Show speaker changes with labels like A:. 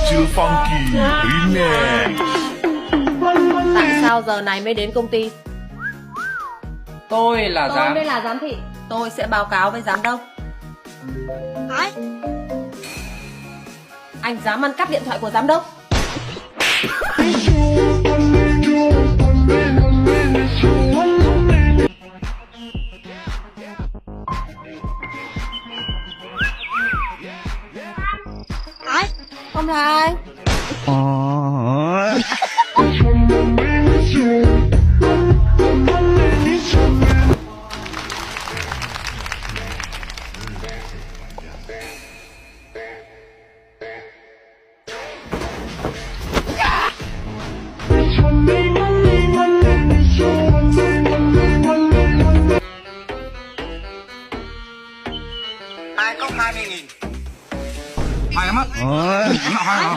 A: Chill Funky Remix.
B: Tại sao giờ này mới đến công ty?
C: Tôi là
B: Tôi đây là giám thị. Tôi sẽ báo cáo với giám đốc. Anh dám ăn cắp điện thoại của giám đốc? Không phải.
D: Hai cốc 20.000. Hay lắm á. Nặng hay hả?